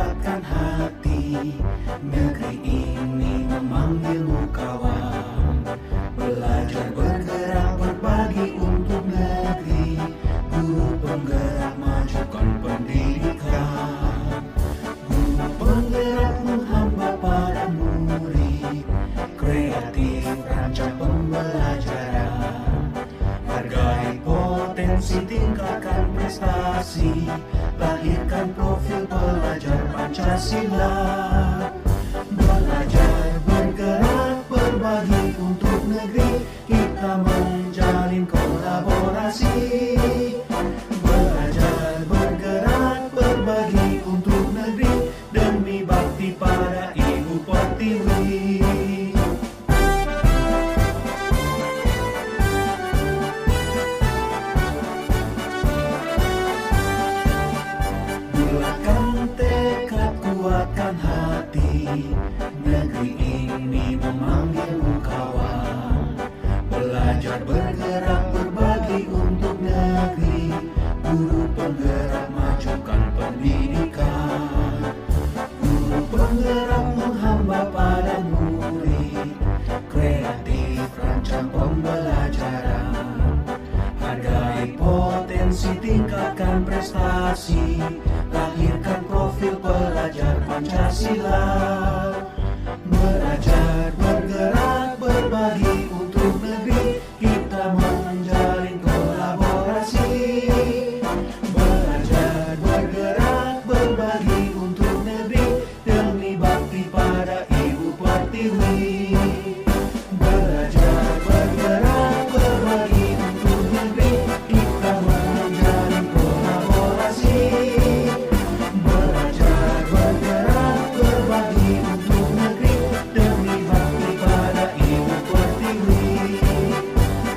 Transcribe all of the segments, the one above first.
kuatkan hati. Negeri ini memanggilmu kawan. Belajar bergerak berbagi untuk negeri. Guru penggerak majukan pendidikan. Guru penggerak menghamba pada murid. Kreatif rancang pembelajaran. Hargai potensi, tingkatkan prestasi. Lahirkan profil pelajar Pancasila. Belajar bergerak berbagi untuk negeri. Kita menjalin kolaborasi. Belajar bergerak berbagi untuk negeri. Demi bakti pada Ibu Pertiwi. Bulatkan tekad, kuatkan hati. Negeri ini memanggilmu kawan. Belajar bergerak berbagi untuk negeri. Guru penggerak majukan pendidikan. Guru penggerak menghamba pada murid. Kreatif rancang pembelajaran. Hargai potensi, tingkatkan prestasi. Lahirkan profil pelajar Pancasila. Belajar bergerak berbagi untuk negeri. Kita menjalin kolaborasi. Belajar bergerak berbagi untuk negeri. Demi bakti pada Ibu Pertiwi. Belajar bergerak berbagi untuk negeri. Kita menjalin kolaborasi. Belajar bergerak berbagi untuk negeri. Demi bakti pada Ibu Pertiwi.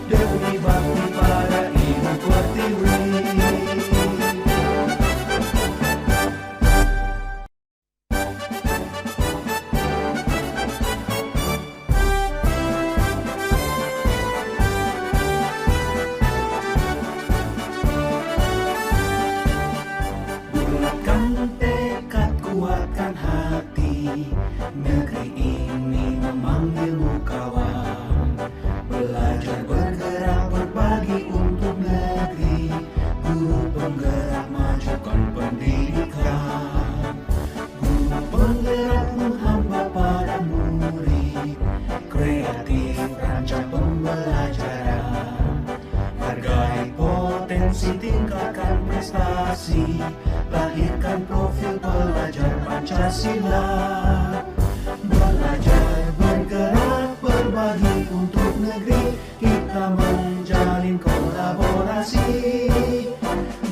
Demi bakti pada Ibu Pertiwi. Bulatkan tekad, kuatkan hati. Negeri ini memanggilmu kawan. Belajar bergerak berbagi untuk negeri. Guru penggerak majukan pendidikan. Guru penggerak menghamba pada murid. Kreatif rancang pembelajaran. Hargai potensi, tingkatkan prestasi. Lahirkan profil pelajar Pancasila. Belajar bergerak berbagi untuk negeri. Kita menjalin kolaborasi.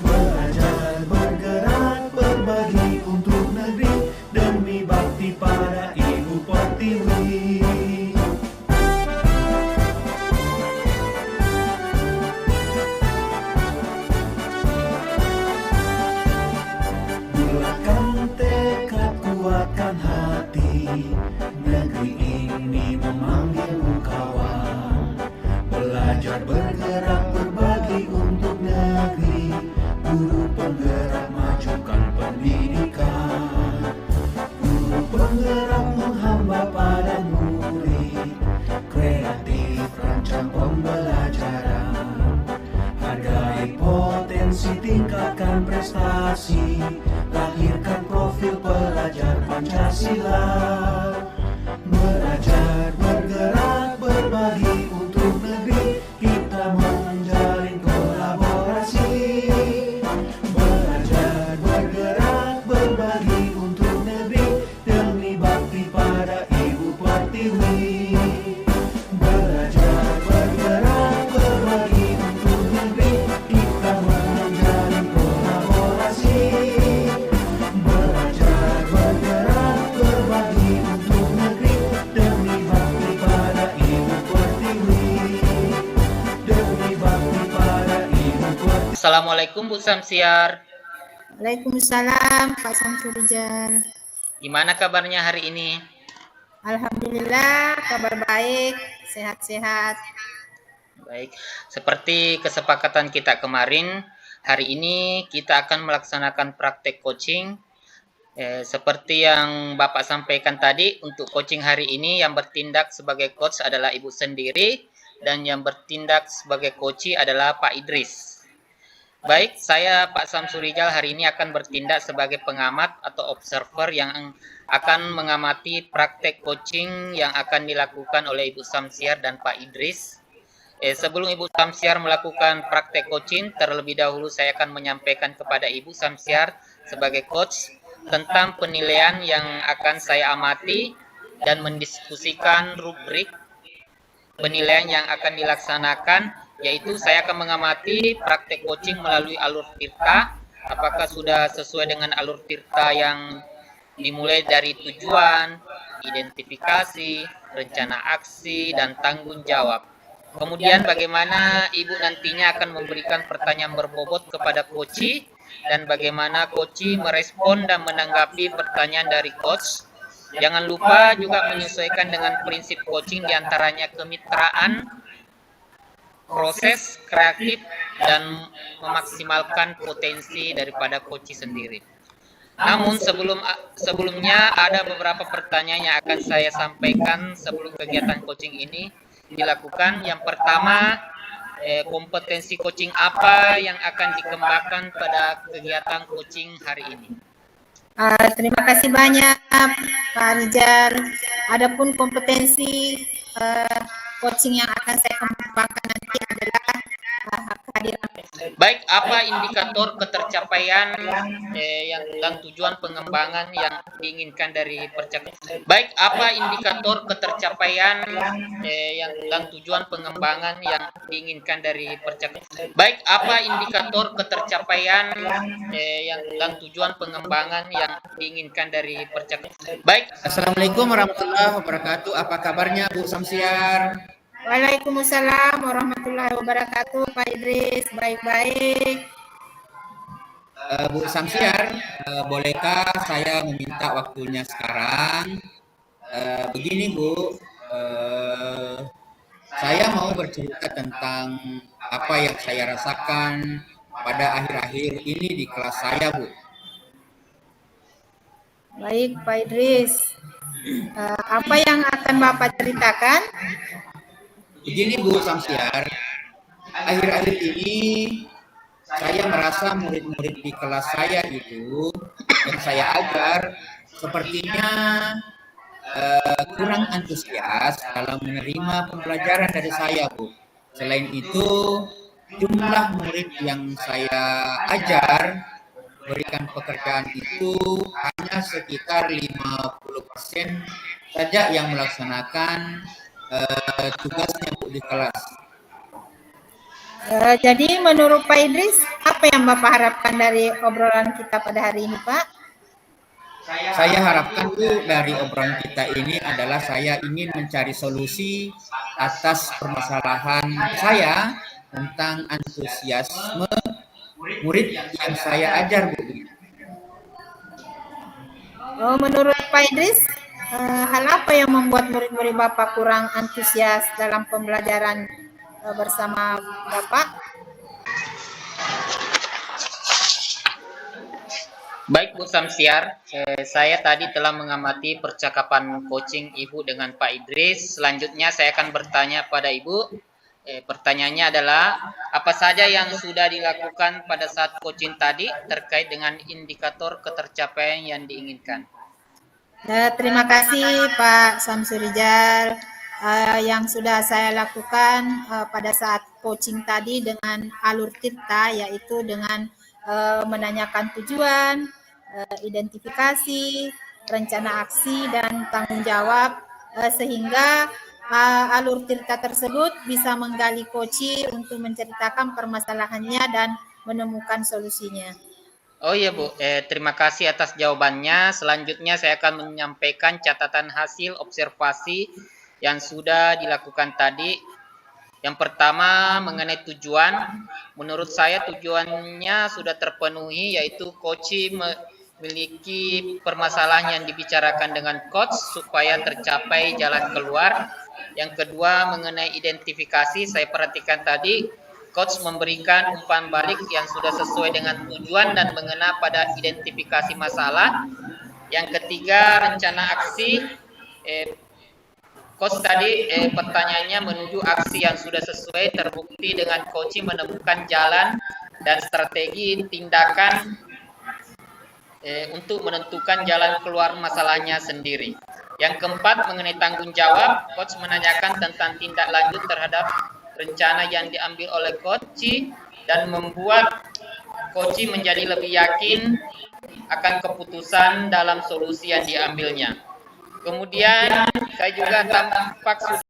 Belajar bergerak berbagi untuk negeri. Demi bakti pada Ibu Pertiwi. Bulatkan tekad, kuatkan hati. Negeri ini memanggilmu kawan. Belajar bergerak berbagi untuk negeri. Guru penggerak majukan pendidikan. Guru penggerak menghamba pada murid. Kreatif rancang pembelajaran. Hargai potensi, tingkatkan prestasi. Lahirkan profil pelajar Pancasila. Belajar bergerak berbagi untuk negeri. Kita menjalin kolaborasi. Belajar bergerak berbagi untuk negeri. Demi bakti pada Ibu Pertiwi. Belajar bergerak berbagi untuk negeri. Kita menjalin kolaborasi. Belajar bergerak berbagi untuk negeri. Demi bakti pada Ibu Pertiwi. Demi bakti pada Ibu Pertiwi. Assalamualaikum Bu Samsiar. Waalaikumsalam Pak Samsurijal. Gimana kabarnya hari ini? Alhamdulillah kabar baik, sehat-sehat. Baik, seperti kesepakatan kita kemarin, hari ini kita akan melaksanakan praktek coaching Seperti yang Bapak sampaikan tadi, untuk coaching hari ini yang bertindak sebagai coach adalah Ibu sendiri dan yang bertindak sebagai coach adalah Pak Idris. Baik, saya Pak Samsurijal hari ini akan bertindak sebagai pengamat atau observer yang akan mengamati praktek coaching yang akan dilakukan oleh Ibu Samsiar dan Pak Idris. Sebelum Ibu Samsiar melakukan praktek coaching, terlebih dahulu saya akan menyampaikan kepada Ibu Samsiar sebagai coach tentang penilaian yang akan saya amati dan mendiskusikan rubrik penilaian yang akan dilaksanakan, yaitu saya akan mengamati praktek coaching melalui alur tirta, apakah sudah sesuai dengan alur tirta yang dimulai dari tujuan, identifikasi, rencana aksi, dan tanggung jawab. Kemudian bagaimana Ibu nantinya akan memberikan pertanyaan berbobot kepada coach dan bagaimana coach merespon dan menanggapi pertanyaan dari coach. Jangan lupa juga menyesuaikan dengan prinsip coaching diantaranya kemitraan, proses kreatif, dan memaksimalkan potensi daripada coach sendiri. Namun sebelumnya ada beberapa pertanyaan yang akan saya sampaikan sebelum kegiatan coaching ini dilakukan. Yang pertama, kompetensi coaching apa yang akan dikembangkan pada kegiatan coaching hari ini? Terima kasih banyak Pak Rijal. Adapun kompetensi coaching yang akan saya kembangkan nanti adalah kehadiran. Baik, apa indikator ketercapaian dan tujuan pengembangan yang diinginkan dari percakapan? Baik, apa indikator ketercapaian dan tujuan pengembangan yang diinginkan dari percakapan? Baik, apa indikator ketercapaian dan tujuan pengembangan yang diinginkan dari percakapan? Baik. Assalamualaikum warahmatullahi wabarakatuh. Apa kabarnya Bu Samsiar? Waalaikumsalam warahmatullahi wabarakatuh, Pak Idris. Baik-baik. Bu Samsiar, bolehkah saya meminta waktunya sekarang? Begini Bu, saya mau bercerita tentang apa yang saya rasakan pada akhir-akhir ini di kelas saya, Bu. Baik, Pak Idris. Apa yang akan Bapak ceritakan? Begini Bu Samsiar, akhir-akhir ini saya merasa murid-murid di kelas saya itu yang saya ajar sepertinya kurang antusias dalam menerima pembelajaran dari saya, Bu. Selain itu, jumlah murid yang saya ajar berikan pekerjaan itu hanya sekitar 50% saja yang melaksanakan tugasnya Bu di kelas. Jadi menurut Pak Idris, apa yang Bapak harapkan dari obrolan kita pada hari ini, Pak? Saya harapkan Bu dari obrolan kita ini adalah saya ingin mencari solusi atas permasalahan saya tentang antusiasme murid yang saya ajar, Bu. Menurut Pak Idris, hal apa yang membuat murid-murid Bapak kurang antusias dalam pembelajaran bersama Bapak? Baik Bu Samsiar, saya tadi telah mengamati percakapan coaching Ibu dengan Pak Idris. Selanjutnya saya akan bertanya pada Ibu. Pertanyaannya adalah, apa saja yang sudah dilakukan pada saat coaching tadi terkait dengan indikator ketercapaian yang diinginkan? Terima kasih Pak Samsurijal. Yang sudah saya lakukan pada saat coaching tadi dengan alur tirta, yaitu dengan menanyakan tujuan, identifikasi, rencana aksi, dan tanggung jawab, sehingga alur tirta tersebut bisa menggali coach untuk menceritakan permasalahannya dan menemukan solusinya. Oh iya Bu, terima kasih atas jawabannya. Selanjutnya saya akan menyampaikan catatan hasil observasi yang sudah dilakukan tadi. Yang pertama mengenai tujuan, menurut saya tujuannya sudah terpenuhi, yaitu coach memiliki permasalahan yang dibicarakan dengan coach supaya tercapai jalan keluar. Yang kedua mengenai identifikasi, saya perhatikan tadi coach memberikan umpan balik yang sudah sesuai dengan tujuan dan mengena pada identifikasi masalah. Yang ketiga, rencana aksi. Coach tadi pertanyaannya menuju aksi yang sudah sesuai, terbukti dengan coach menemukan jalan dan strategi tindakan untuk menentukan jalan keluar masalahnya sendiri. Yang keempat, mengenai tanggung jawab, coach menanyakan tentang tindak lanjut terhadap rencana yang diambil oleh coach dan membuat coach menjadi lebih yakin akan keputusan dalam solusi yang diambilnya. Kemudian saya juga tampak